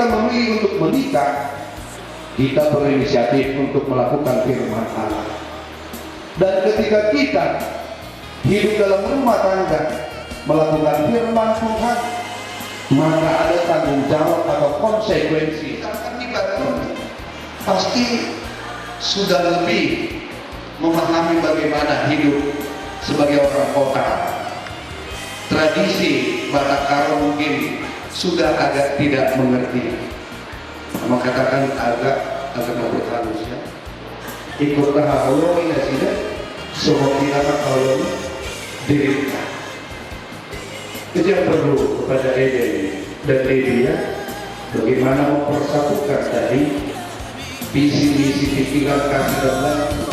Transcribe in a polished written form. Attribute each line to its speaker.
Speaker 1: kita memilih untuk menikah, kita berinisiatif untuk melakukan firman Allah. Dan ketika kita hidup dalam rumah tangga melakukan firman Tuhan, maka ada tanggung jawab atau konsekuensi. Misalkan kita pasti sudah lebih memahami bagaimana hidup sebagai orang kota. Tradisi Batak Karo mungkin sudah agak tidak mengerti. Maka katakan agak halus ya. Ikut Allah ini sudah semua kita kalau dirikan. Itu yang perlu kepada Eden dan Lydia, bagaimana mempersatukan tadi visi-misi pikiran kasih dan lain